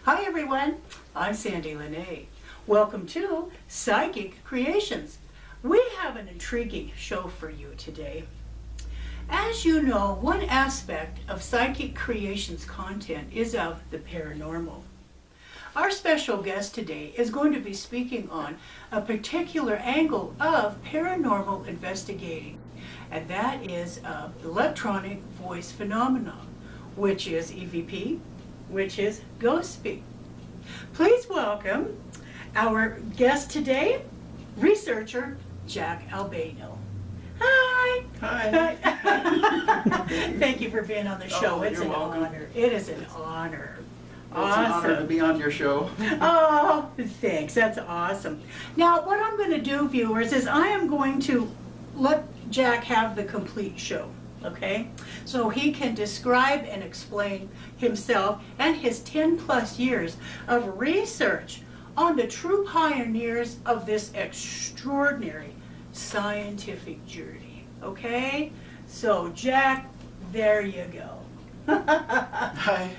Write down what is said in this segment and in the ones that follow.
Hi everyone, I'm Sandy Lene. Welcome to Psychic Creations. We have an intriguing show for you today. As you know, one aspect of Psychic Creations content is of the paranormal. Our special guest today is going to be speaking on a particular angle of paranormal investigating, and that is electronic voice phenomenon, which is EVP, which is ghost speak. Please welcome our guest today, researcher Jack Albano. Hi. Hi. Thank you for being on the show. It's an honor. It is an honor. Well, it's an honor to be on your show. Oh, thanks. That's awesome. Now, what I'm going to do, viewers, is I am going to let Jack have the complete show. Okay, so he can describe and explain himself and his 10+ years of research on the true pioneers of this extraordinary scientific journey. Okay, so Jack, there you go. Hi,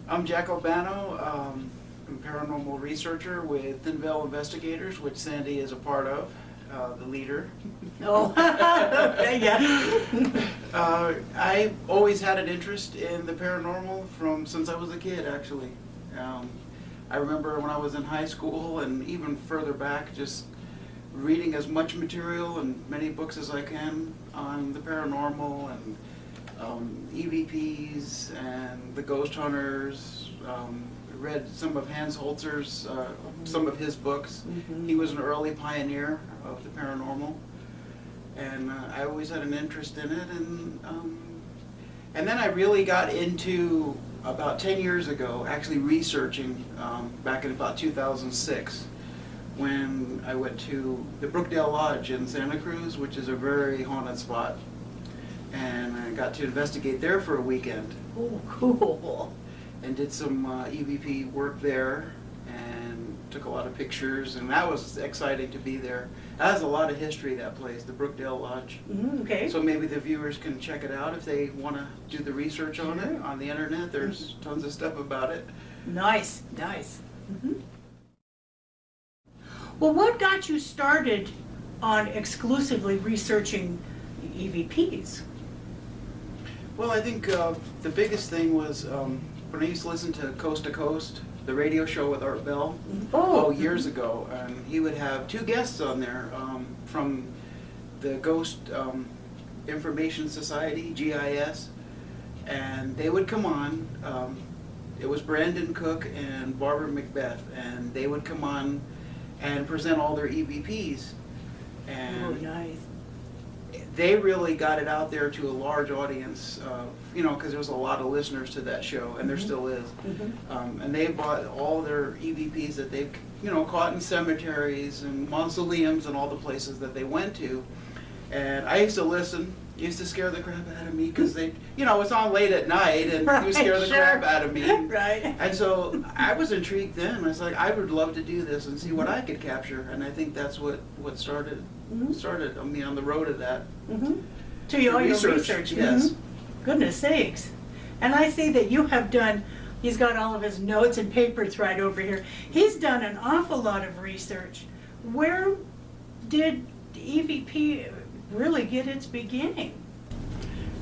I'm Jack Albano. I'm a paranormal researcher with Thin Veil Investigators, which Sandy is a part of, the leader. Oh, okay, yeah. I always had an interest in the paranormal since I was a kid, actually. I remember when I was in high school and even further back, just reading as much material and many books as I can on the paranormal and EVPs and the ghost hunters. Read some of Hans Holzer's, some of his books. He was an early pioneer of the paranormal, and I always had an interest in it. And then I really got into, about 10 years ago, actually researching back in about 2006, when I went to the Brookdale Lodge in Santa Cruz, which is a very haunted spot, and I got to investigate there for a weekend. Oh, cool. And did some EVP work there and took a lot of pictures, and that was exciting to be there. That has a lot of history, that place, the Brookdale Lodge. Okay. So maybe the viewers can check it out if they want to do the research on it on the internet. There's tons of stuff about it. Nice, nice. Well, what got you started on exclusively researching EVPs? Well, I think the biggest thing was when I used to listen to Coast, the radio show with Art Bell, years ago, and he would have two guests on there from the Ghost Information Society, GIS, and they would come on. It was Brandon Cook and Barbara Macbeth, and they would come on and present all their EVPs. And nice. They really got it out there to a large audience, because there was a lot of listeners to that show, and there still is. And they bought all their EVPs that they've, caught in cemeteries and mausoleums and all the places that they went to. And I used to listen. It used to scare the crap out of me because they, it's on late at night, and it would scare the crap out of me. Right. And so I was intrigued then. I was like, I would love to do this and see what I could capture. And I think that's what started me on the road of that. To your research. Yes. Goodness sakes. And I see that you have done, he's got all of his notes and papers right over here. He's done an awful lot of research. Where did EVP really get its beginning?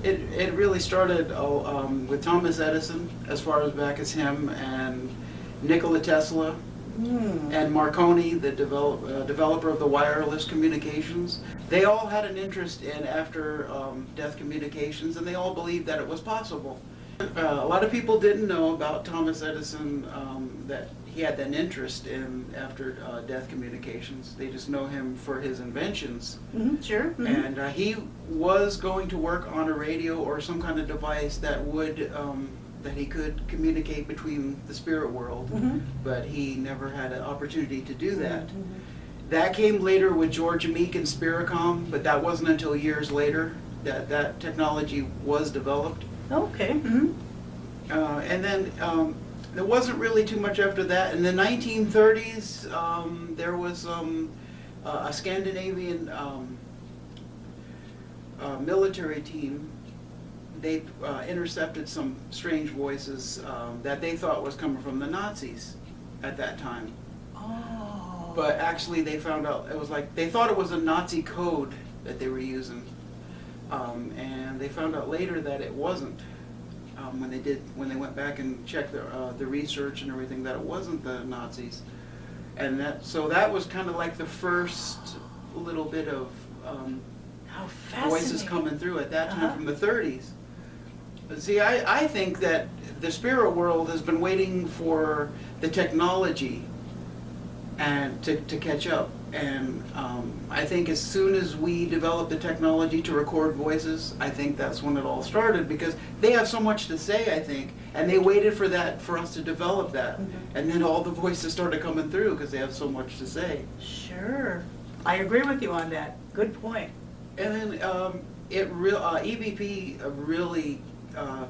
It really started with Thomas Edison, as far as back as him, and Nikola Tesla, and Marconi, the developer of the wireless communications. They all had an interest in after-death communications, and they all believed that it was possible. A lot of people didn't know about Thomas Edison, that he had an interest in after-death communications. They just know him for his inventions. Sure. And he was going to work on a radio or some kind of device that would that he could communicate between the spirit world, but he never had an opportunity to do that. That came later with George Meek and Spiricom, but that wasn't until years later that that technology was developed. Okay. And then there wasn't really too much after that. In the 1930s, there was a Scandinavian military team they intercepted some strange voices that they thought was coming from the Nazis at that time. Oh. But actually they found out, it was like, they thought it was a Nazi code that they were using. And they found out later that it wasn't. When they went back and checked the research and everything, that it wasn't the Nazis. And so that was kind of like the first little bit of How voices fascinating. coming through at that time from the 30s. But see, I think that the spirit world has been waiting for the technology and to catch up. And I think as soon as we develop the technology to record voices, I think that's when it all started, because they have so much to say, I think, and they waited for that, for us to develop that. And then all the voices started coming through because they have so much to say. Sure. I agree with you on that. Good point. And then EVP really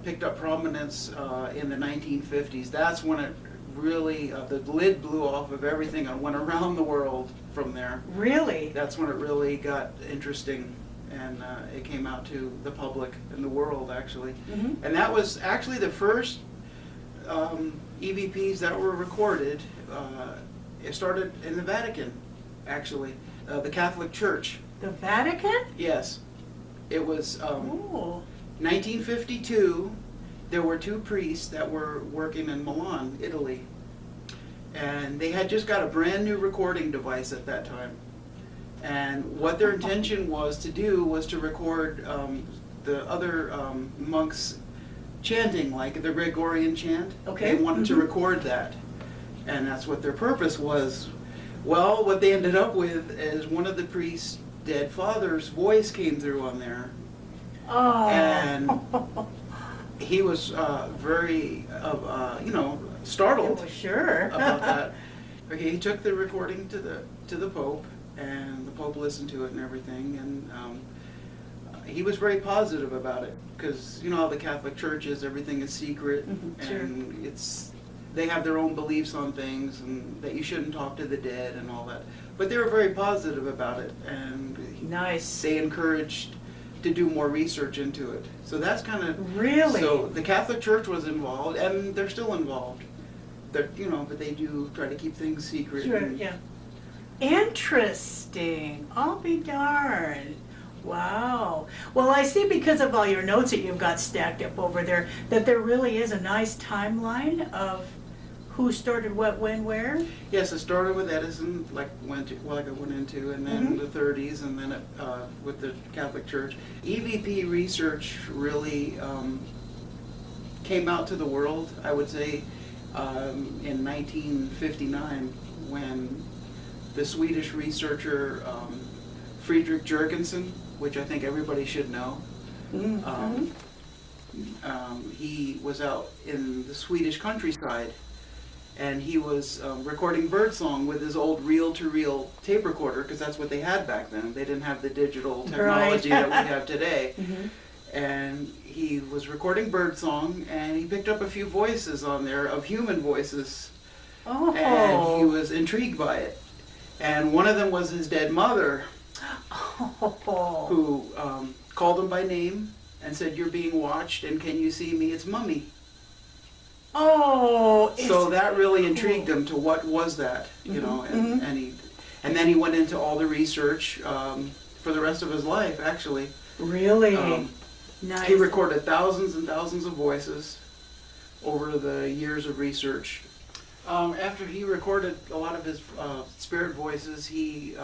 picked up prominence in the 1950s. That's when it really, the lid blew off of everything and went around the world from there. Really? That's when it really got interesting, and it came out to the public and the world, actually. And that was actually the first EVPs that were recorded. It started in the Vatican, actually, the Catholic Church. The Vatican? Yes. It was Oh. 1952. There were two priests that were working in Milan, Italy. And they had just got a brand new recording device at that time. And what their intention was to do was to record the other monks chanting, like the Gregorian chant. Okay. They wanted to record that. And that's what their purpose was. Well, what they ended up with is one of the priest's dead father's voice came through on there. Oh. And he was very, startled Oh, sure. about that. Okay, he took the recording to the Pope, and the Pope listened to it and everything, and he was very positive about it, because you know how the Catholic Church is, everything is secret, Sure. and they have their own beliefs on things, and that you shouldn't talk to the dead and all that. But they were very positive about it, and Nice. they encouraged to do more research into it. So that's kind of Really? So the Catholic Church was involved, and they're still involved. But they do try to keep things secret. Sure, and- yeah. Interesting. I'll be darned. Wow. Well, I see because of all your notes that you've got stacked up over there that there really is a nice timeline of who started what, when, where. Yes, it started with Edison, like I went into, and then the 30s, and then with the Catholic Church. EVP research really came out to the world, I would say, in 1959, when the Swedish researcher Friedrich Jurgensen, which I think everybody should know, he was out in the Swedish countryside, and he was recording birdsong with his old reel-to-reel tape recorder, because that's what they had back then. They didn't have the digital technology that we have today. And he was recording birdsong, and he picked up a few voices on there of human voices, Oh. and he was intrigued by it. And one of them was his dead mother, Oh. who called him by name and said, "You're being watched, and can you see me? It's Mummy." Oh. So that really intrigued him to what was that, you know, and then he went into all the research for the rest of his life, actually. Really? Nice. He recorded thousands and thousands of voices over the years of research. After he recorded a lot of his spirit voices, he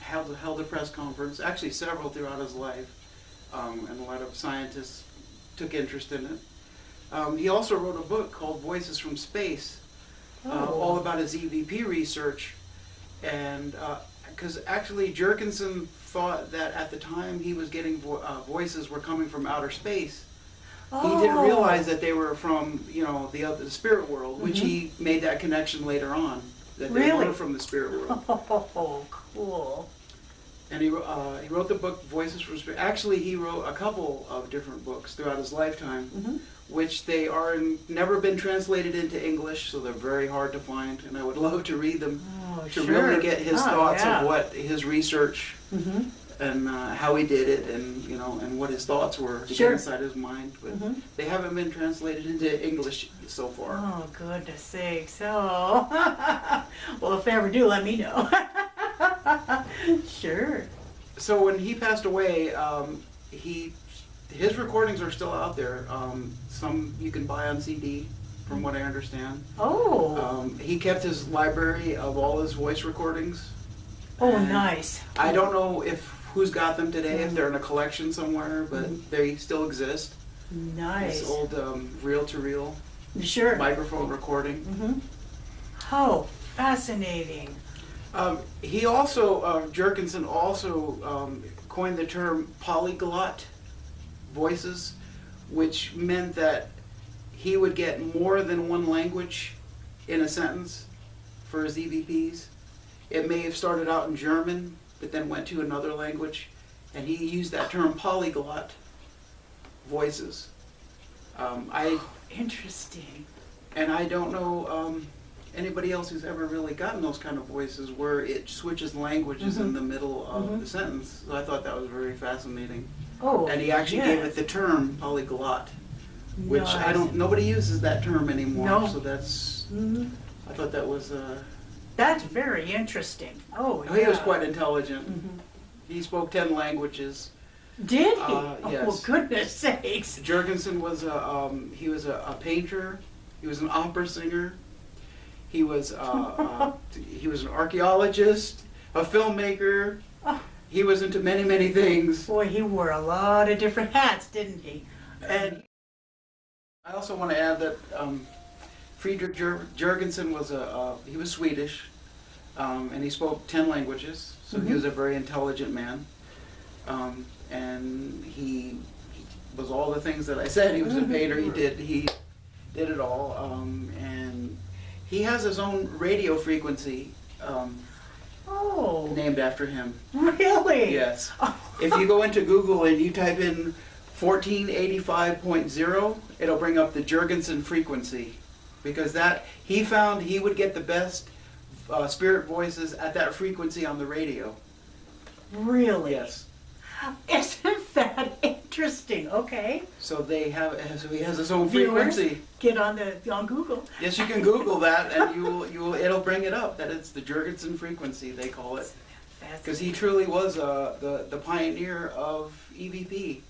held a press conference, actually several throughout his life, and a lot of scientists took interest in it. He also wrote a book called Voices from Space, all about his EVP research, and because actually Jurgensen thought that at the time he was getting voices were coming from outer space. He didn't realize that they were from, the spirit world, which he made that connection later on, that they were from the spirit world. Oh, cool. And he wrote the book Voices from Space. Actually, he wrote a couple of different books throughout his lifetime, which they are never been translated into English, so they're very hard to find, and I would love to read them to really get his thoughts of what his research and how he did it, and and what his thoughts were to Sure. get inside his mind. But they haven't been translated into English so far. Oh, goodness sakes. Oh. Well, if they ever do, let me know. Sure. So when he passed away, his recordings are still out there. Some you can buy on CD, from what I understand. Oh. He kept his library of all his voice recordings. Oh, And nice. I don't know who's got them today, if they're in a collection somewhere, but they still exist. Nice. This old reel-to-reel Sure. microphone recording. How fascinating. He also, Jurgensen also coined the term polyglot voices, which meant that he would get more than one language in a sentence for his EVPs. It may have started out in German, but then went to another language, and he used that term polyglot voices. Interesting. And I don't know anybody else who's ever really gotten those kind of voices where it switches languages in the middle of the sentence. So I thought that was very fascinating. Oh, And he actually gave it the term polyglot, which nobody uses that term anymore. No. So that's, I thought that was, That's very interesting. Oh, yeah. he was quite intelligent. He spoke 10 languages. Did he? Yes. Oh, goodness sakes. Jurgensen was a painter. He was an opera singer. He was an archaeologist, a filmmaker. Oh. He was into many, many things. Boy, he wore a lot of different hats, didn't he? And I also want to add that Friedrich Jurgensen he was Swedish, and he spoke 10 languages. So he was a very intelligent man, and he was all the things that I said. He was a painter. He did it all, and he has his own radio frequency named after him. Really? Yes. If you go into Google and you type in 1485.0, it'll bring up the Jurgensen frequency, because he found he would get the best spirit voices at that frequency on the radio. Really? Yes. Isn't that interesting? Okay. So he has his own Viewers, frequency. get on Google. Yes, you can Google that, and it'll bring it up that it's the Jurgensen frequency, they call it, because he truly was the pioneer of EVP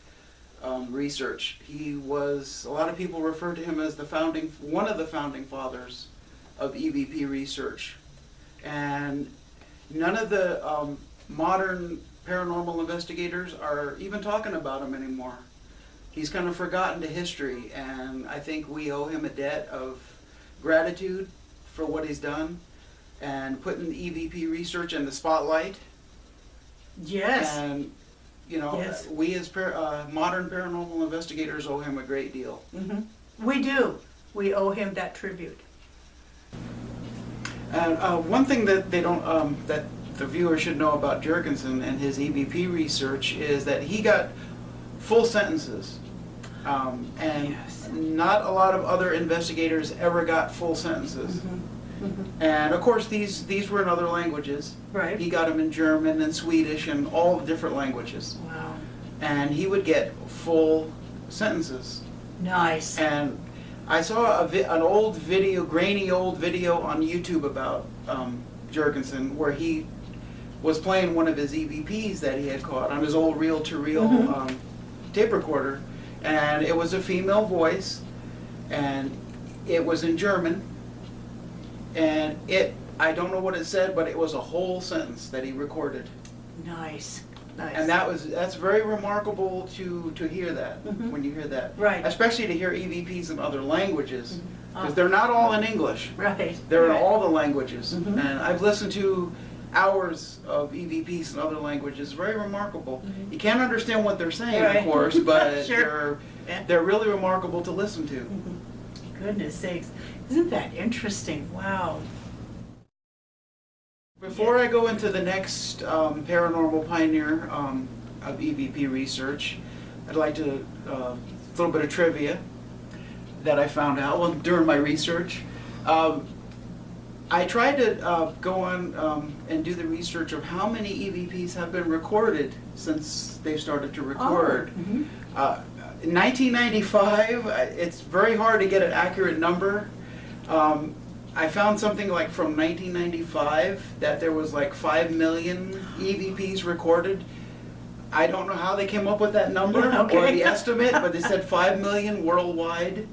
research. He was, a lot of people refer to him as one of the founding fathers of EVP research, and none of the modern paranormal investigators are even talking about him anymore. He's kind of forgotten to history, and I think we owe him a debt of gratitude for what he's done and putting EVP research in the spotlight. Yes. And yes. We as modern paranormal investigators owe him a great deal. We do. We owe him that tribute. And one thing that they don't, that the viewer should know about Jurgensen and his EVP research is that he got full sentences, and not a lot of other investigators ever got full sentences. And of course, these were in other languages. Right. He got them in German and Swedish and all different languages. Wow. And he would get full sentences. Nice. And I saw an old video, grainy old video on YouTube about Jurgensen, where he was playing one of his EVPs that he had caught on his old reel-to-reel tape recorder, and it was a female voice, and it was in German, and I don't know what it said, but it was a whole sentence that he recorded. Nice. Nice. And that's very remarkable to hear that, when you hear that. Right. Especially to hear EVPs in other languages, because they're not all in English. Right. They're right. in all the languages. And I've listened to hours of EVPs in other languages. Very remarkable. You can't understand what they're saying, Right. of course, but Sure. they're really remarkable to listen to. Goodness sakes. Isn't that interesting? Wow. Before I go into the next paranormal pioneer of EVP research, I'd like to, a little bit of trivia that I found out during my research. I I tried to go on and do the research of how many EVPs have been recorded since they started to record. In 1995, it's very hard to get an accurate number. I found something like from 1995 that there was like 5 million EVPs recorded. I don't know how they came up with that number or the estimate, but they said 5 million worldwide.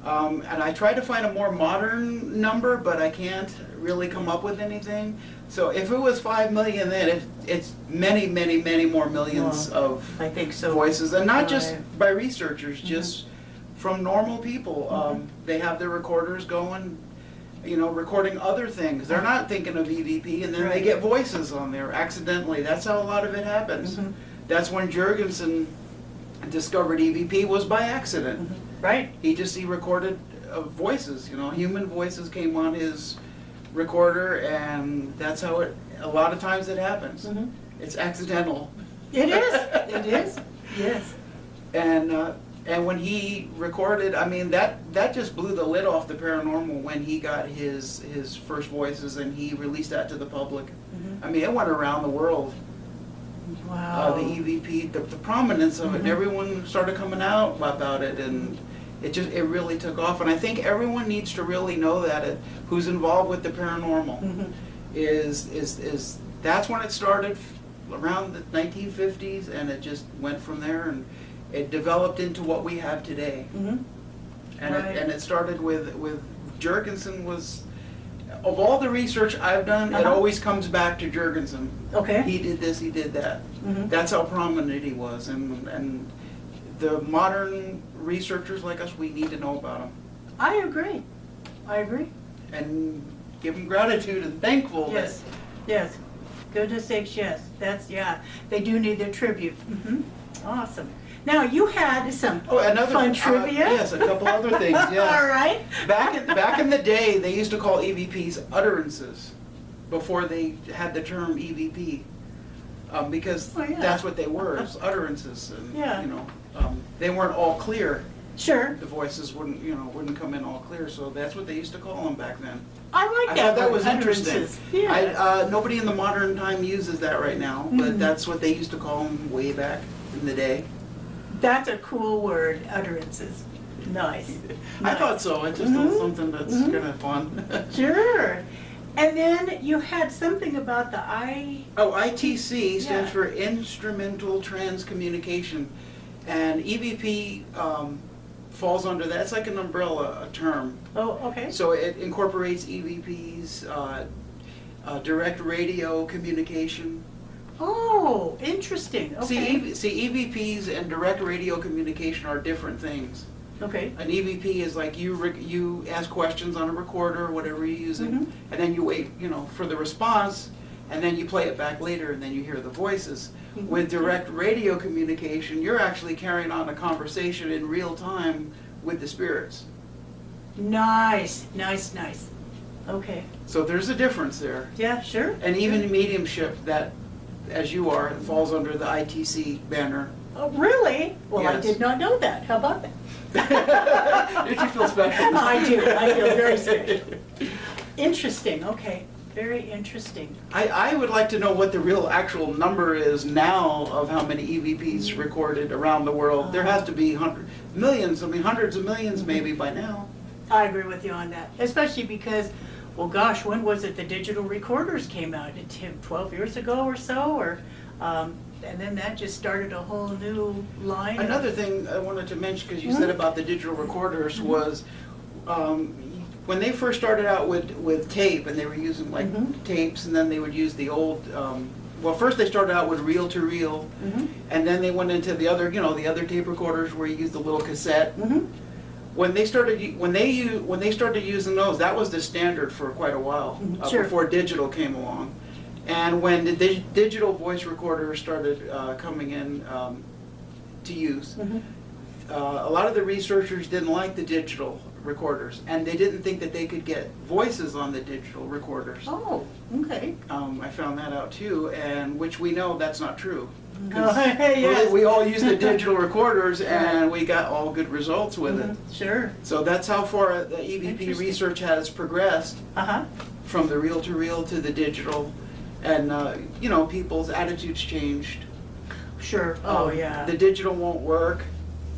And I tried to find a more modern number, but I can't really come up with anything. So if it was 5 million, then it's many, many, many more millions of I think so. voices, and not just by researchers, just from normal people. They have their recorders going, you know, recording other things. They're not thinking of EVP, and then they get voices on there accidentally. That's how a lot of it happens. That's when Jurgensen discovered EVP, was by accident. Right. He recorded voices, you know, human voices came on his recorder, and that's how a lot of times it happens. It's accidental. It is, it is, yes. And when he recorded, I mean, that just blew the lid off the paranormal when he got his first voices and he released that to the public. I mean, it went around the world. Wow. The EVP, the prominence of it, and everyone started coming out about it, and it really took off. And I think everyone needs to really know that who's involved with the paranormal is that's when it started, around the 1950s, and it just went from there, and it developed into what we have today. And it started with Jurgensen was. Of all the research I've done, it always comes back to Jurgensen. Okay. He did this, he did that. That's how prominent he was. And the modern researchers like us, we need to know about him. I agree. I agree. And give him gratitude and thankful. Yes. Yes. Goodness sakes, yes. That's, they do need their tribute. Awesome. Now, you had some fun trivia. Yes, a couple other things, yes. All right. Back in the day, they used to call EVPs utterances before they had the term EVP, because that's what they were, is utterances. And, you know, they weren't all clear. Sure. The voices wouldn't come in all clear, so that's what they used to call them back then. I like that. I thought that was interesting. Yeah. Nobody in the modern time uses that right now, but that's what they used to call them way back in the day. That's a cool word, utterances. Nice. I thought so. It's just something that's kind of fun. Sure. And then you had something about the ITC stands for Instrumental Transcommunication. And EVP falls under that. It's like an umbrella, a term. Oh, okay. So it incorporates EVPs, direct radio communication. Oh, interesting. Okay. See, EVPs and direct radio communication are different things. Okay. An EVP is like you ask questions on a recorder or whatever you're using, and then you wait, for the response, and then you play it back later, and then you hear the voices. With direct radio communication, you're actually carrying on a conversation in real time with the spirits. Nice, nice, nice. Okay. So there's a difference there. Yeah, sure. And even mediumship, that, as you are, falls under the ITC banner. Oh, really? Well, Yes. I did not know that. How about that? Did you feel special? I do. I feel very special. Interesting. Okay. Very interesting. I would like to know what the real actual number is now of how many EVPs recorded around the world. There has to be millions, hundreds of millions maybe by now. I agree with you on that, especially because, well, gosh, when was it the digital recorders came out? 12 years ago or so, or and then that just started a whole new line. Another thing I wanted to mention, because you said about the digital recorders, was when they first started out with tape, and they were using tapes, and then they would use the old. Well, first they started out with reel-to-reel, and then they went into the other, the other tape recorders where you use the little cassette. When they started using those, that was the standard for quite a while before digital came along. And when the digital voice recorders started coming in to use, a lot of the researchers didn't like the digital recorders, and they didn't think that they could get voices on the digital recorders. Oh, okay. I found that out too, and which we know that's not true. Oh, yes. We all used the digital recorders, and we got all good results with it. Sure. So that's how far the EVP research has progressed, Uh-huh. from the reel-to-reel to the digital, and you know, people's attitudes changed. Sure. Oh, yeah. The digital won't work,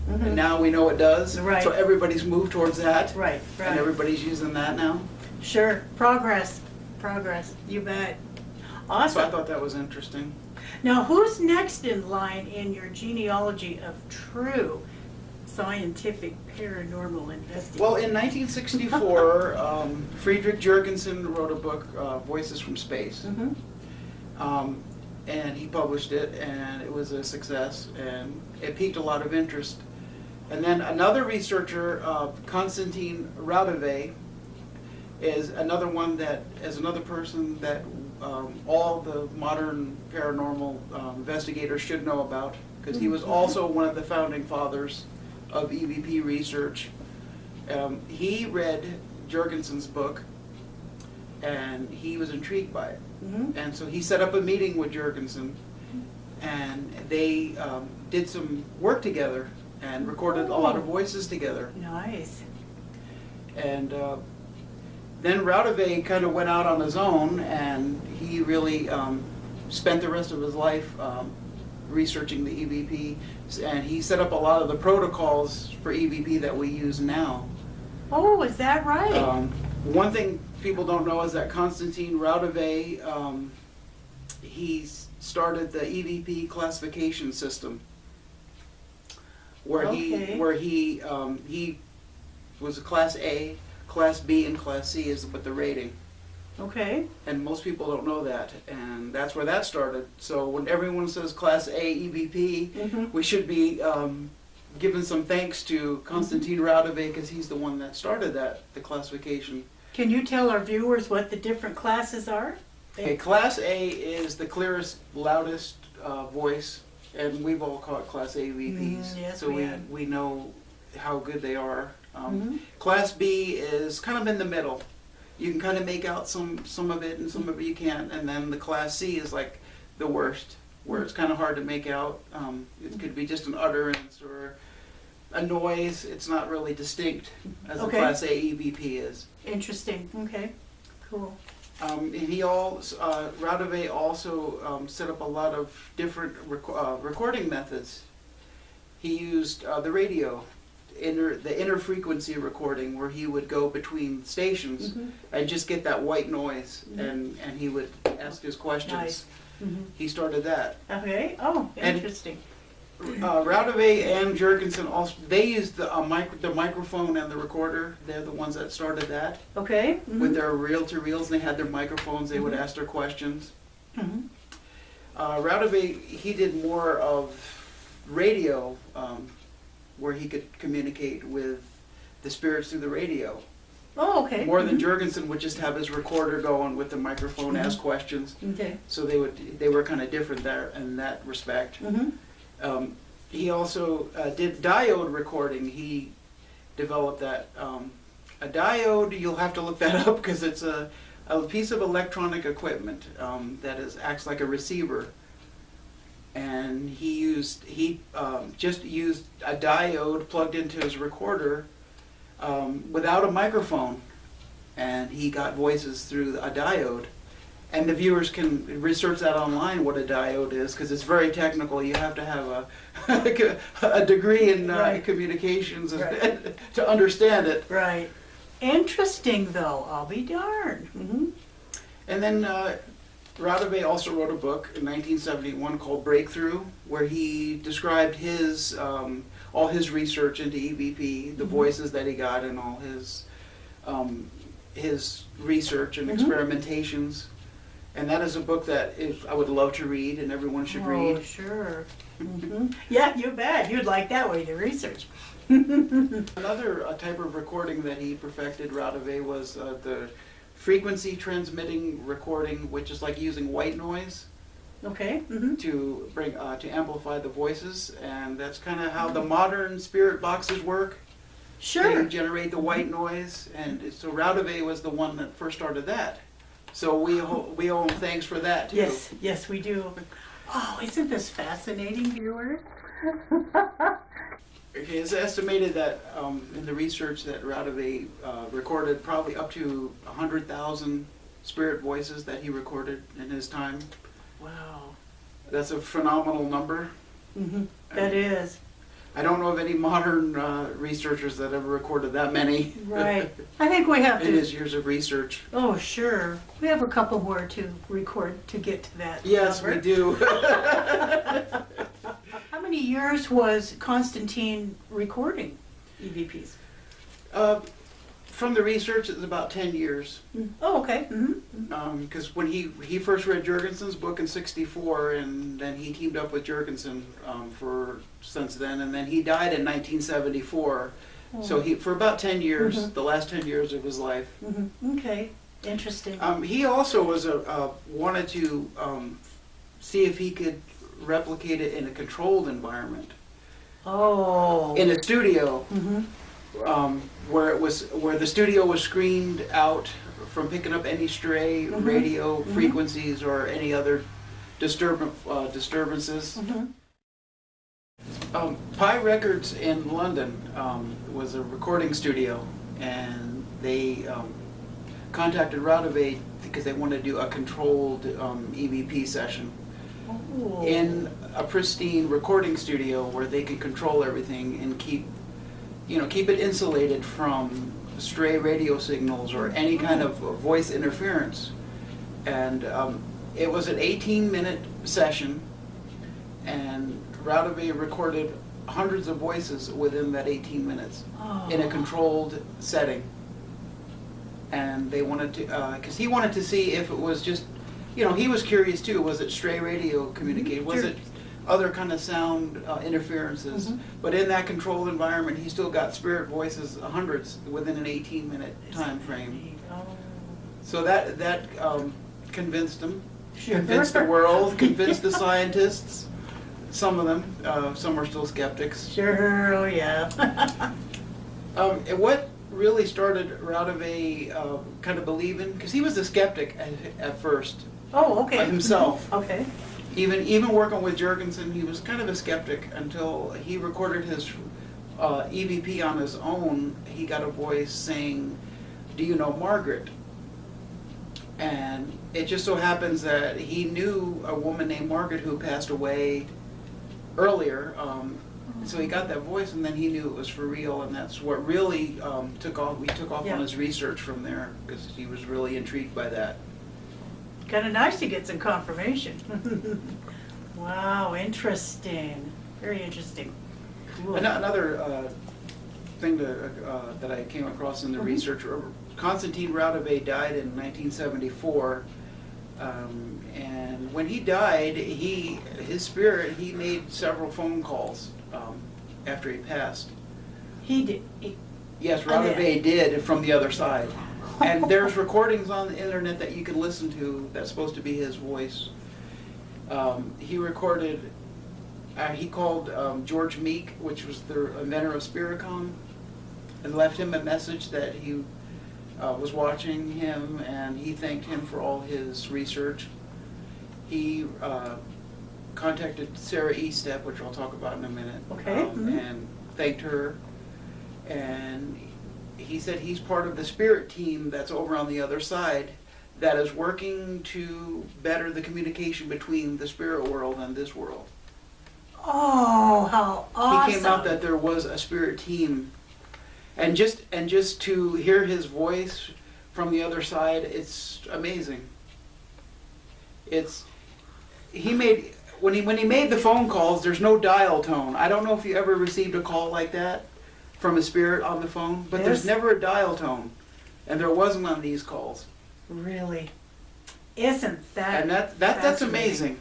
and now we know it does. Right. So everybody's moved towards that, Right, and right. everybody's using that now. Sure. Progress. Progress. You bet. So Awesome. I thought that was interesting. Now, who's next in line in your genealogy of true scientific paranormal investigation? Well, in 1964, Friedrich Jurgensen wrote a book, Voices from Space. And he published it, and it was a success, and it piqued a lot of interest. And then another researcher, Konstantin Raudove, is another one that, as another person that all the modern paranormal investigators should know about, because he was also one of the founding fathers of EVP research. He read Jurgensen's book, and he was intrigued by it. And so he set up a meeting with Jurgensen, and they did some work together and recorded a lot of voices together. Nice. And then Raudove kind of went out on his own, and he really spent the rest of his life researching the EVP, and he set up a lot of the protocols for EVP that we use now. Oh, is that right? One thing people don't know is that Konstantin Raudove, he started the EVP classification system, where he was a Class A, Class B, and Class C is with the rating. Okay. And most people don't know that, and that's where that started. So when everyone says Class A EVP, we should be giving some thanks to Konstantin Raudove, because he's the one that started that, the classification. Can you tell our viewers what the different classes are? Okay, Class A is the clearest, loudest voice, and we've all caught Class A EVPs, yes, so we have. we know how good they are. Class B is kind of in the middle. You can kind of make out some of it, and some of it you can't. And then the Class C is like the worst, where it's kind of hard to make out. It could be just an utterance or a noise. It's not really distinct as a Class A EVP is. Interesting. Okay. Cool. And Raudove also set up a lot of different recording methods. He used the radio, the interfrequency recording, where he would go between stations and just get that white noise, and he would ask his questions. Nice. He started that. Okay. Oh, interesting. Raudove and Jurgensen also, they used the microphone and the recorder. They're the ones that started that. Okay. With their reel-to-reels, they had their microphones. They would ask their questions. Raudove, he did more of radio, where he could communicate with the spirits through the radio. Oh, okay. More than Jurgensen would just have his recorder going with the microphone, ask questions. Okay. So they were kind of different there in that respect. He also did diode recording. He developed that. A diode, you'll have to look that up, because it's a piece of electronic equipment that acts like a receiver. And he just used a diode plugged into his recorder without a microphone, and he got voices through a diode. And the viewers can research that online, what a diode is, because it's very technical. You have to have a degree in communications to understand it. Right. Interesting, though. I'll be darned. And then Raudove also wrote a book in 1971 called Breakthrough, where he described all his research into EVP, the voices that he got, and all his research and experimentations. And that is a book that I would love to read, and everyone should read. Oh, sure. Yeah, you bet. You'd like that way to research. Another type of recording that he perfected, Raudove, was the frequency transmitting recording, which is like using white noise. Okay. To amplify the voices, and that's kind of how the modern spirit boxes work. Sure. They generate the white noise, and so Raudove was the one that first started that. So we owe him thanks for that too. Yes, we do. Oh, isn't this fascinating, viewers? Okay, it's estimated that in the research that Radave recorded probably up to 100,000 spirit voices that he recorded in his time. Wow. That's a phenomenal number. That is. I don't know of any modern researchers that ever recorded that many. Right. I think we have in to. his years of research. Oh, sure. We have a couple more to record to get to that Yes, number. we do. How many years was Constantine recording EVPs? From the research, it's about 10 years. Oh, okay. Because when he first read Jurgensen's book in '64, and then he teamed up with Jurgensen since then, and then he died in 1974. So for about 10 years, the last 10 years of his life. Okay, interesting. He also was wanted to see if he could replicate it in a controlled environment. Oh. In a studio. Where the studio was screened out from picking up any stray radio frequencies or any other disturbances. Pi Records in London was a recording studio, and they contacted Radave because they wanted to do a controlled EVP session in a pristine recording studio where they could control everything and keep it insulated from stray radio signals or any kind of voice interference. And it was an 18-minute session, and Radave recorded hundreds of voices within that 18 minutes in a controlled setting. And they wanted to, because he wanted to see if it was just, he was curious too, was it stray radio communicated? Was it other kind of sound interferences? But in that controlled environment, he still got spirit voices, hundreds, within an 18-minute time frame. So that convinced him, convinced the world, convinced the scientists. Some of them, some are still skeptics. Sure, oh yeah. And what really started Radave kind of believing, because he was a skeptic at first. Oh, okay. Himself. Okay. Even working with Jurgensen, he was kind of a skeptic until he recorded his EVP on his own. He got a voice saying, "Do you know Margaret?" And it just so happens that he knew a woman named Margaret who passed away earlier. So he got that voice, and then he knew it was for real, and that's what really took off. We took off on his research from there because he was really intrigued by that. Kind of nice to get some confirmation. Wow, interesting. Very interesting. Cool. Another thing that I came across in the research, Constantine Radave died in 1974, and when he died, his spirit, he made several phone calls after he passed. He did? Yes, Radave did from the other side. And there's recordings on the internet that you can listen to that's supposed to be his voice. He recorded, he called George Meek, which was the inventor of Spiricom, and left him a message that he was watching him, and he thanked him for all his research. He contacted Sarah E. Sept, which I'll talk about in a minute, and thanked her. And he said he's part of the spirit team that's over on the other side that is working to better the communication between the spirit world and this world. Oh, how awesome. He came out that there was a spirit team. And just to hear his voice from the other side, it's amazing. When he made the phone calls, there's no dial tone. I don't know if you ever received a call like that from a spirit on the phone, but there's never a dial tone, and there wasn't on these calls. Really? Isn't that? And that's amazing.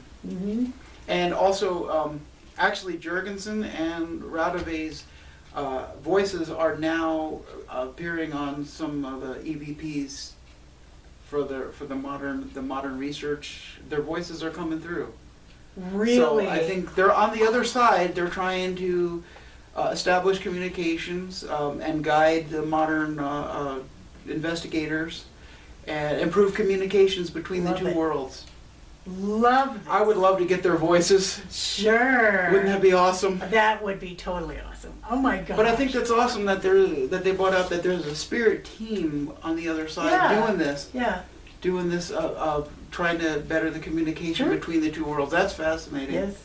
And also, actually, Jurgensen and Radave's voices are now appearing on some of the EVPs for the modern research. Their voices are coming through. Really? So I think they're on the other side. They're trying to establish communications and guide the modern investigators and improve communications between the two worlds. love this. I would love to get their voices. Sure. Wouldn't that be awesome? That would be totally awesome. Oh my God. But I think that's awesome that they brought out that there's a spirit team on the other side doing this. Yeah. Doing this, trying to better the communication between the two worlds. That's fascinating. Yes.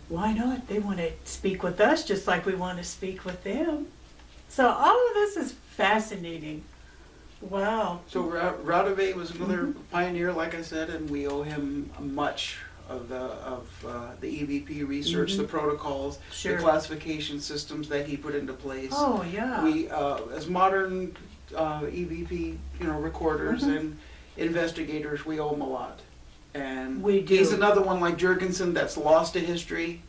Why not? They want to speak with us just like we want to speak with them. So all of this is fascinating. Wow. So Radove was another pioneer, like I said, and we owe him much of the EVP research, the protocols, the classification systems that he put into place. Oh yeah. We, as modern EVP, recorders and investigators, we owe him a lot. And we do. He's another one like Jurgensen that's lost to history.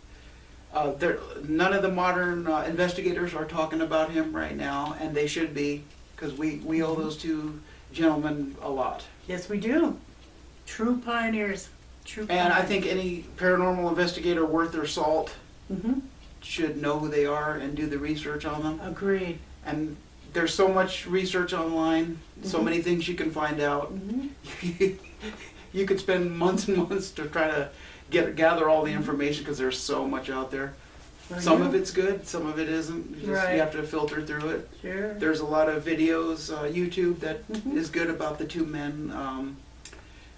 None of the modern investigators are talking about him right now, and they should be, because we owe those two gentlemen a lot. Yes, we do. True pioneers. True pioneers. And I think any paranormal investigator worth their salt should know who they are and do the research on them. Agreed. And there's so much research online, so many things you can find out. You could spend months and months to try to gather all the information because there's so much out there. Some of it's good, some of it isn't. You have to filter through it. Sure. There's a lot of videos, YouTube that is good about the two men.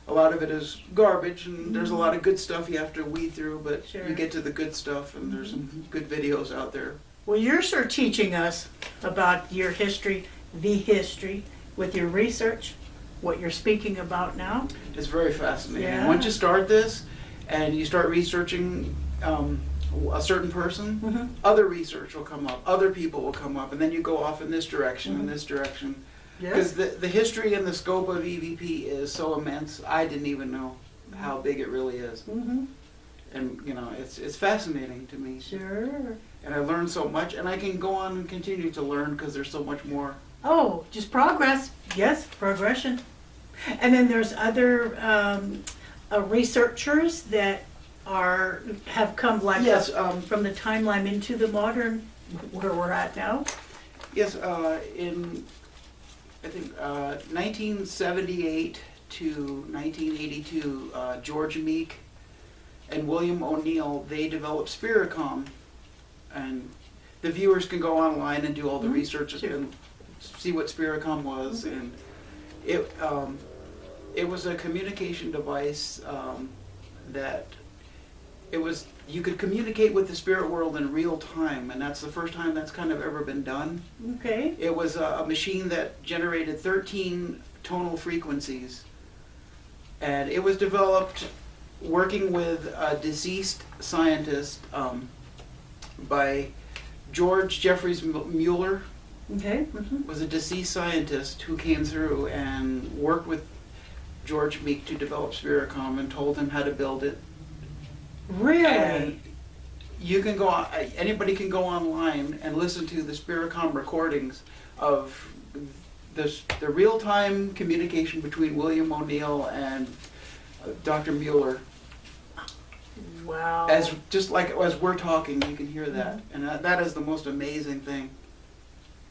A lot of it is garbage, and there's a lot of good stuff you have to weed through, but you get to the good stuff, and there's some good videos out there. Well, you're sure teaching us about your history, the history, with your research, what you're speaking about now. It's very fascinating. Yeah. Once you start this, and you start researching a certain person, other research will come up, other people will come up, and then you go off in this direction and this direction. Because the history and the scope of EVP is so immense, I didn't even know how big it really is. And it's fascinating to me. Sure. And I learned so much, and I can go on and continue to learn because there's so much more. Oh, just progress. Yes, progression. And then there's other researchers that have come from the timeline into the modern where we're at now. Yes, in I think 1978 to 1982, George Meek and William O'Neill, they developed Spiricom, and the viewers can go online and do all the research and see what Spiricom was, and it was a communication device that you could communicate with the spirit world in real time, and that's the first time that's kind of ever been done. Okay. It was a machine that generated 13 tonal frequencies, and it was developed working with a deceased scientist by George Jeffries Mueller. Okay. Was a deceased scientist who came through and worked with George Meek to develop Spiricom and told him how to build it. Really? And you can go. Anybody can go online and listen to the Spiricom recordings of the real-time communication between William O'Neill and Dr. Mueller. Wow. As we're talking, you can hear that, and that is the most amazing thing.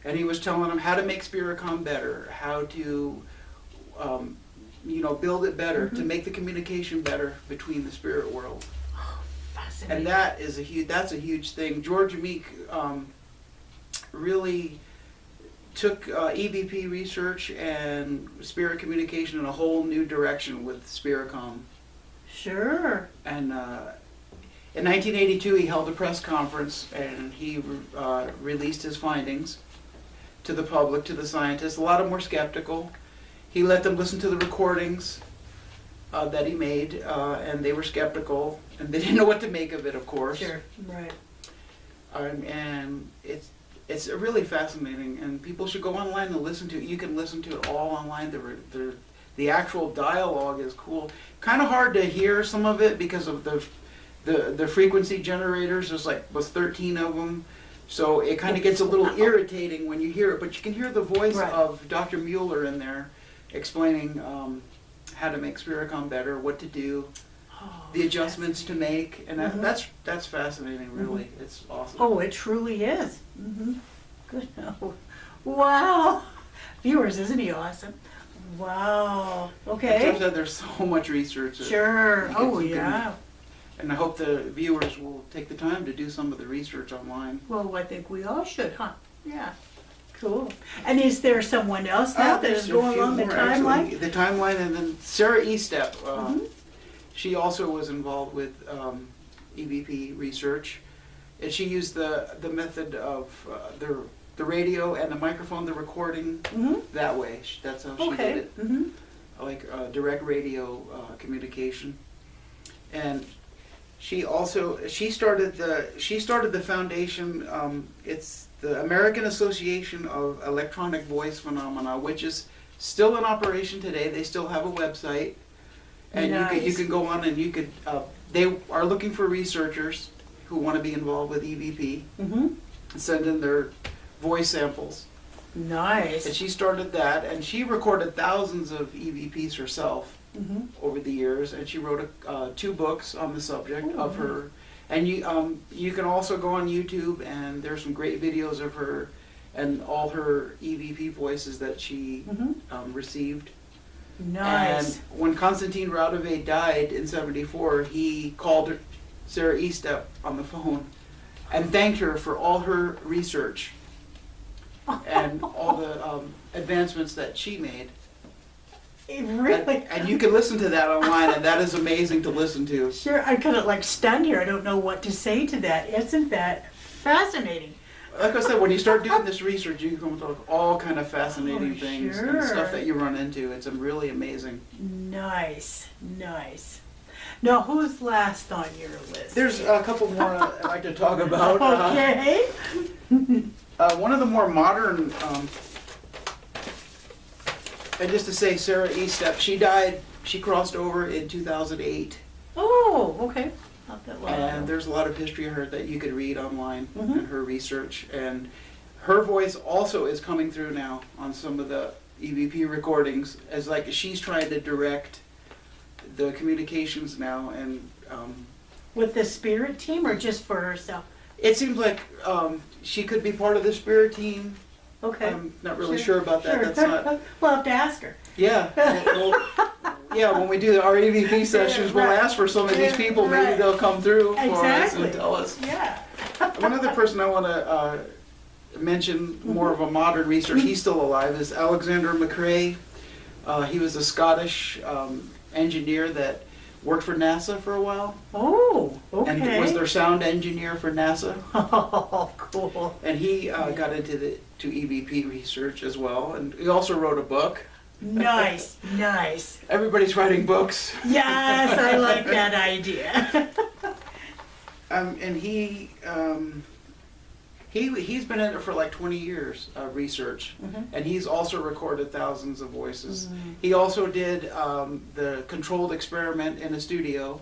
And he was telling them how to make Spiricom better, how to, build it better, to make the communication better between the spirit world. And that is that's a huge thing. George Meek really took EVP research and spirit communication in a whole new direction with Spiricom. Sure. And in 1982, he held a press conference, and he released his findings to the public, to the scientists. A lot of them were skeptical. He let them listen to the recordings that he made, and they were skeptical, and they didn't know what to make of it, of course. Sure, right. And it's really fascinating, and people should go online and listen to it. You can listen to it all online. The actual dialogue is cool. Kind of hard to hear some of it because of the frequency generators. There's was 13 of them, so it kind of gets a little irritating when you hear it. But you can hear the voice of Dr. Mueller in there explaining how to make Spiricom better, what to do, the adjustments to make, and that's fascinating. Really, it's awesome. Oh, it truly is. Good. Wow, viewers, isn't he awesome? Wow. As I Okay. said, there's so much research. Sure. You Oh, can- yeah. And I hope the viewers will take the time to do some of the research online. Well, I think we all should, huh? Yeah. Cool. And is there someone else now that There's is a going few along the more, timeline? actually. The timeline, and then Sarah Estep. Mhm. She also was involved with EVP research, and she used the method of the radio and the microphone, the recording Mm-hmm. that way. That's how she did Okay. it, Mm-hmm. like direct radio communication. And she started the foundation. It's the American Association of Electronic Voice Phenomena, which is still in operation today. They still have a website, and you Nice. can go on and you could. They are looking for researchers who want to be involved with EVP. Mm-hmm. Send in their voice samples. And Nice. she started that, and she recorded thousands of EVPs herself Mm-hmm. over the years, and she wrote 2 books on the subject Oh, of her. And you can also go on YouTube, and there's some great videos of her and all her EVP voices that she Mm-hmm. received. Nice. And when Konstantin Radove died in '74, he called Sarah Estep on the phone and thanked her for all her research and all the advancements that she made. Really? And you can listen to that online, and that is amazing to listen to. Sure. I'm kind of like stunned here. I don't know what to say to that. Isn't that fascinating? Like I said, when you start doing this research, you come to all kind of fascinating Oh, things sure. and stuff that you run into. It's really amazing. Nice. Nice. Now, who's last on your list? There's a couple more I'd like to talk about. Okay. One of the more modern, and just to say, Sarah Estep, she crossed over in 2008. Oh, okay. Not that long And ago. there's a lot of history of her that you could read online Mhm. and her research. And her voice also is coming through now on some of the EVP recordings, as like she's trying to direct the communications now. And With the spirit team or just for herself? it seems like she could be part of the spirit team. Okay. I'm not really sure about that. Sure. That's not. We'll have to ask her. Yeah. Yeah, when we do our EVP sessions, we'll Right. ask for some of these Yeah, people. Maybe right. they'll come through for us Exactly. and tell us. Yeah. One other person I want to mention, more of a modern research, he's still alive, is Alexander McRae. He was a Scottish engineer that worked for NASA for a while, Oh, okay. and was their sound engineer for NASA. Oh, cool. And he got into EVP research as well, and he also wrote a book. Nice, nice. Everybody's writing books. Yes, I like that idea. And he's been in it for like 20 years, research, Mhm. and he's also recorded thousands of voices. Mhm. He also did the controlled experiment in a studio,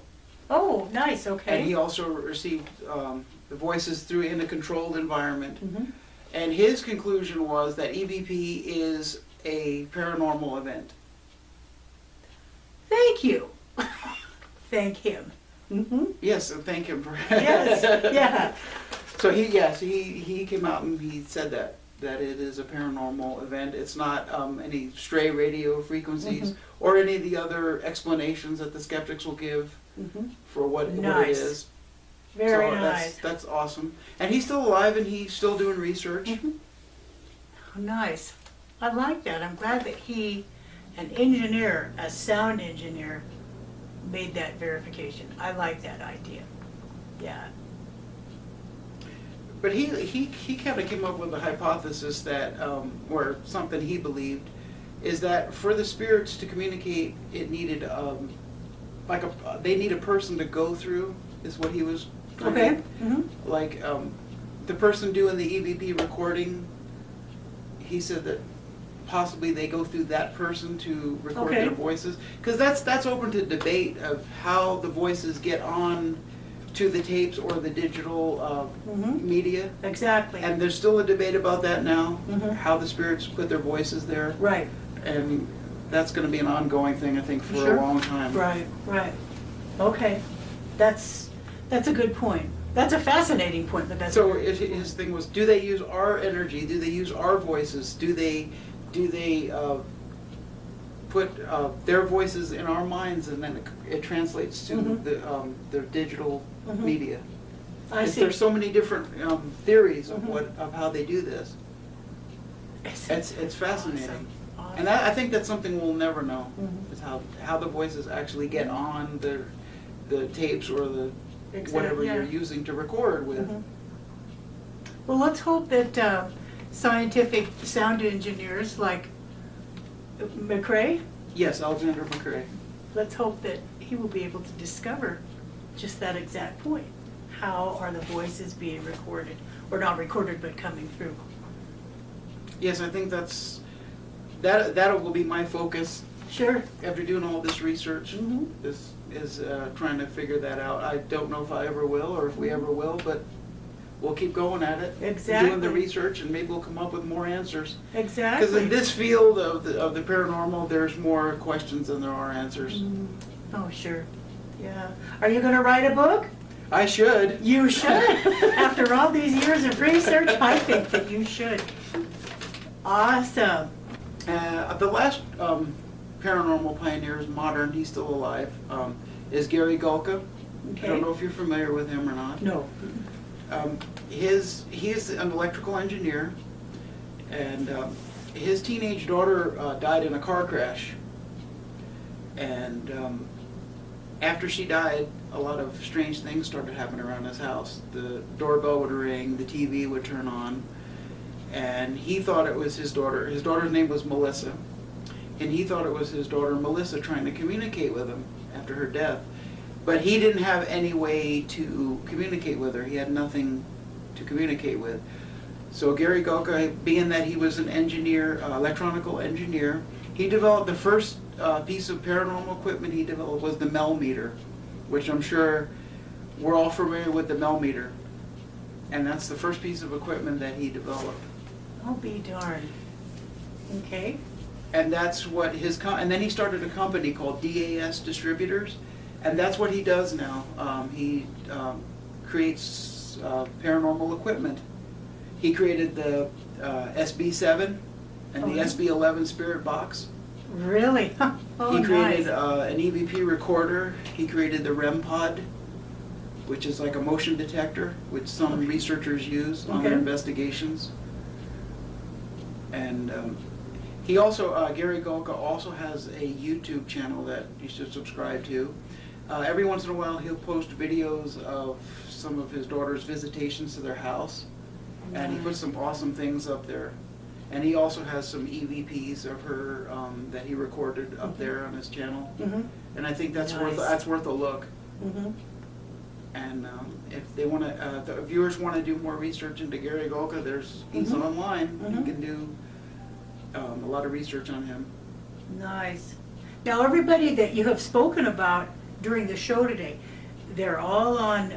Oh, nice, and okay. he also received the voices through in a controlled environment. Mhm. And his conclusion was that EVP is a paranormal event. Thank you. Thank him. Mm-hmm. Yes, and thank him for Yes, yeah. So he came out and he said that it is a paranormal event. It's not any stray radio frequencies Mhm. or any of the other explanations that the skeptics will give Mm-hmm. for what it Nice. is. Very So nice. that's awesome. And he's still alive and he's still doing research. Mhm. Nice. I like that. I'm glad that he, an engineer, a sound engineer, made that verification. I like that idea. Yeah. But he kind of came up with a hypothesis that, or something he believed, is that for the spirits to communicate, it needed they need a person to go through. Is what he was. Okay. Mm-hmm. Like the person doing the EVP recording, he said that possibly they go through that person to record Okay. their voices, because that's open to debate of how the voices get on to the tapes or the digital Mm-hmm. media. Exactly. And there's still a debate about that now, Mhm. how the spirits put their voices there. Right. And that's going to be an ongoing thing, I think, for Sure. a long time. Right. Right. Okay. That's a good point. That's a fascinating point, but that's So his thing was, do they use our energy? Do they use our voices? Do they put their voices in our minds, and then it translates to the digital media. I see. There's so many different theories of how they do this. It's fascinating. Awesome. And I think that's something we'll never know, is how the voices actually get on the tapes or the whatever you're using to record with. Well, let's hope that scientific sound engineers like McCrae, Yes, Alexander McCrae. let's hope that he will be able to discover just that exact point. How are the voices being recorded, or not recorded, but coming through? Yes, I think that will be my focus. Sure. After doing all this research, is trying to figure that out. I don't know if I ever will, or if we ever will, but we'll keep going at it. Exactly. Doing the research, and maybe we'll come up with more answers. Exactly. Because in this field of the paranormal, there's more questions than there are answers. Oh, sure. Yeah. Are you going to write a book? I should. You should. After all these years of research, I think that you should. Awesome. The last paranormal pioneer is modern. He's still alive. Is Gary Gulka. Okay. I don't know if you're familiar with him or not. No. He is an electrical engineer, and his teenage daughter died in a car crash. And after she died, a lot of strange things started happening around his house. The doorbell would ring, the TV would turn on, and he thought it was his daughter. His daughter's name was Melissa, and he thought it was his daughter Melissa trying to communicate with him after her death. But he didn't have any way to communicate with her. He had nothing to communicate with. So Gary Gulka, being that he was an engineer, electronical engineer, he developed the first piece of paranormal equipment he developed was the Mel meter, which I'm sure we're all familiar with the Mel meter. And that's the first piece of equipment that he developed. I'll be darned. Okay. And that's what and then he started a company called DAS Distributors, and that's what he does now. He creates paranormal equipment. He created the SB7 and the SB11 Spirit Box. Really? Oh, He created nice. an EVP recorder. He created the REM pod, which is like a motion detector, which some researchers use on their investigations. And he also, Gary Gulka also has a YouTube channel that you should subscribe to. Every once in a while he'll post videos of some of his daughter's visitations to their house. And he puts some awesome things up there. And he also has some EVPs of her that he recorded up there on his channel. And I think that's worth a look. And if they want to, the viewers want to do more research into Gary Gulka, he's online. You can do a lot of research on him. Nice. Now, everybody that you have spoken about during the show today, they're all on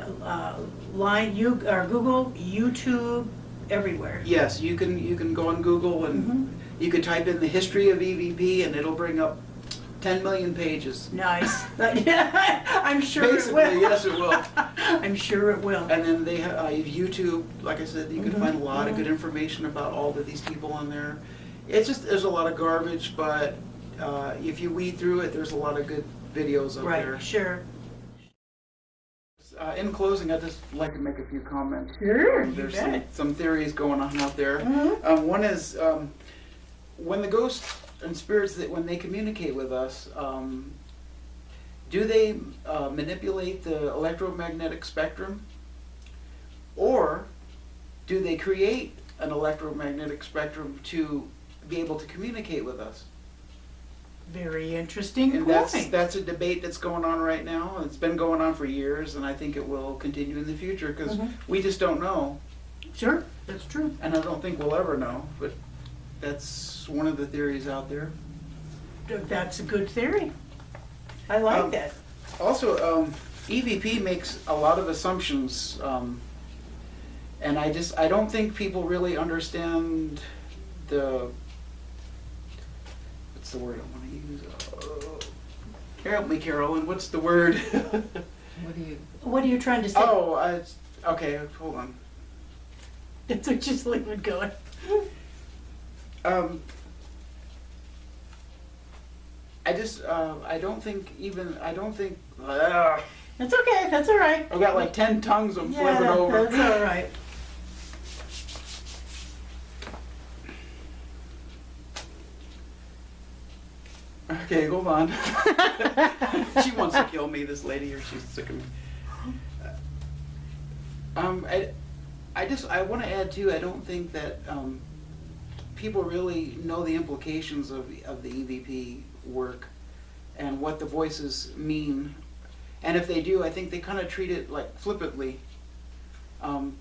Google, YouTube, everywhere. Yes, you can go on Google and you can type in the history of EVP and it'll bring up 10 million pages. Nice. I'm sure Basically, it will. yes, it will. I'm sure it will. And then they have YouTube. Like I said, you can find a lot of good information about all of these people on there. It's just there's a lot of garbage, but if you weed through it, there's a lot of good videos up there. Right. Sure. In closing, I'd just like to make a few comments. Sure. There's you bet. some theories going on out there. One is when the ghosts and spirits when they communicate with us, do they manipulate the electromagnetic spectrum, or do they create an electromagnetic spectrum to be able to communicate with us? Very interesting And point. that's a debate that's going on right now. It's been going on for years, and I think it will continue in the future because we just don't know. Sure, that's true. And I don't think we'll ever know, but that's one of the theories out there. That's a good theory. I like that. Also, EVP makes a lot of assumptions, and I don't think people really understand what's the word I want to use? Help me, Carolyn. What's the word? What are you trying to say? Oh, okay. Hold on. So just leave it going. I don't think That's okay, that's all right. I've got like 10 tongues I'm Yeah, flipping over. that's all right. Okay, hold on. She wants to kill me, this lady, or she's sick of me. I want to add too, I don't think that people really know the implications of the EVP work and what the voices mean. And if they do, I think they kind of treat it like flippantly. The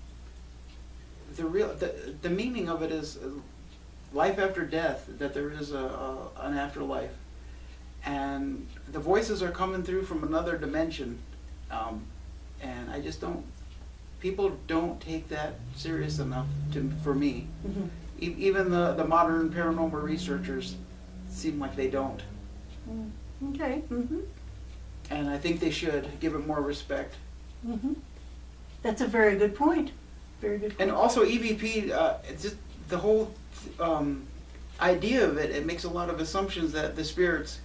meaning of it is life after death, that there is an afterlife. And the voices are coming through from another dimension. And I just don't, people don't take that serious enough for me. Mm-hmm. Even the modern paranormal researchers seem like they don't. Okay. Mm-hmm. And I think they should give it more respect. Mm-hmm. That's a very good point. Very good point. And also EVP, it's just the whole idea of it, it makes a lot of assumptions that the spirits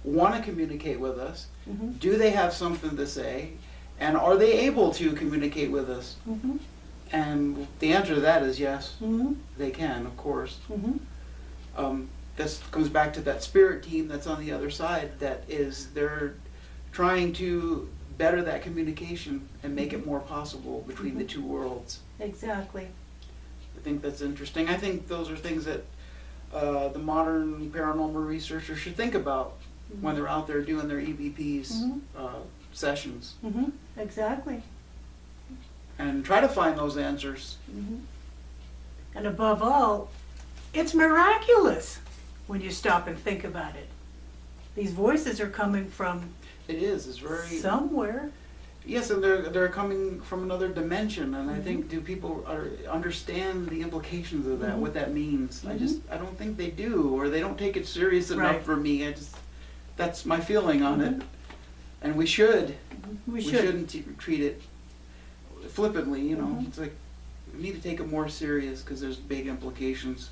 want to communicate with us. Mm-hmm. Do they have something to say? And are they able to communicate with us? Mm-hmm. And the answer to that is yes, Mm-hmm. they can, of course. Mm-hmm. This comes back to that spirit team that's on the other side, they're trying to better that communication and make it more possible between the two worlds. Exactly. I think that's interesting. I think those are things that the modern paranormal researchers should think about when they're out there doing their EVPs sessions. Mm-hmm. Exactly. And try to find those answers. Mm-hmm. And above all, it's miraculous when you stop and think about it. These voices are coming from It is. It's very somewhere. Yes, and they're coming from another dimension, and I think do people understand the implications of that, what that means? I don't think they do, or they don't take it serious enough for me. That's my feeling on it, and we should. We shouldn't treat it flippantly. You know, it's like we need to take it more serious because there's big implications.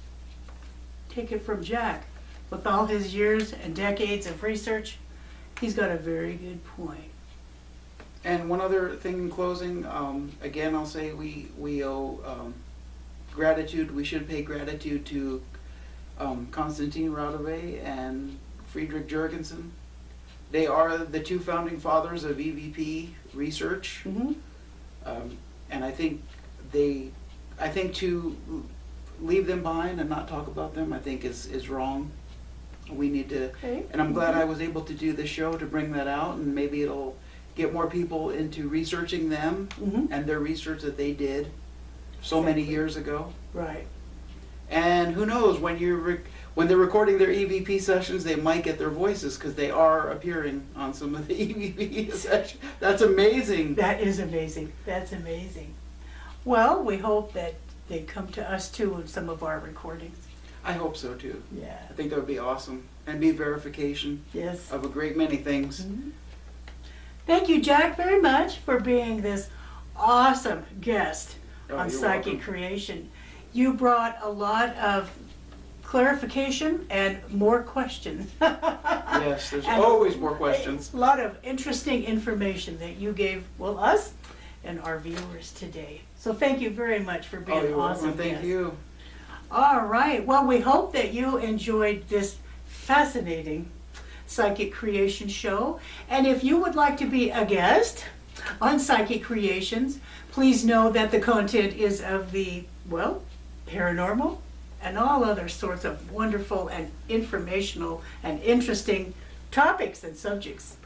Take it from Jack, with all his years and decades of research, he's got a very good point. And one other thing in closing, again, I'll say we owe gratitude. We should pay gratitude to Konstantin Radové and Friedrich Jurgensen. They are the two founding fathers of EVP research, and I think to leave them behind and not talk about them, I think is wrong. We need to, and I'm glad I was able to do this show to bring that out, and maybe it'll get more people into researching them and their research that they did so many years ago. Right. And who knows, when they're recording their EVP sessions, they might get their voices because they are appearing on some of the EVP sessions. That's amazing. That is amazing. That's amazing. Well, we hope that they come to us too in some of our recordings. I hope so too. Yeah. I think that would be awesome and be verification of a great many things. Thank you, Jack, very much for being this awesome guest on you're Psychic welcome. Creation. You brought a lot of clarification and more questions. Yes, there's And always more questions. A lot of interesting information that you gave, well, us and our viewers today. So thank you very much for being You're awesome. welcome. Thank guest. you. All right. Well, we hope that you enjoyed this fascinating Psychic Creation show. And if you would like to be a guest on Psychic Creations, please know that the content is of the, well, paranormal and all other sorts of wonderful and informational and interesting topics and subjects.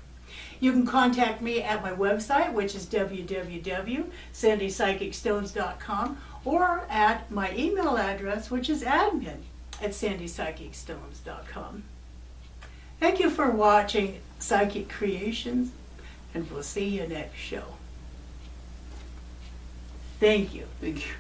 You can contact me at my website, which is www.sandypsychicstones.com, or at my email address, which is admin@sandypsychicstones.com. Thank you for watching Psychic Creations, and we'll see you next show. Thank you. Thank you.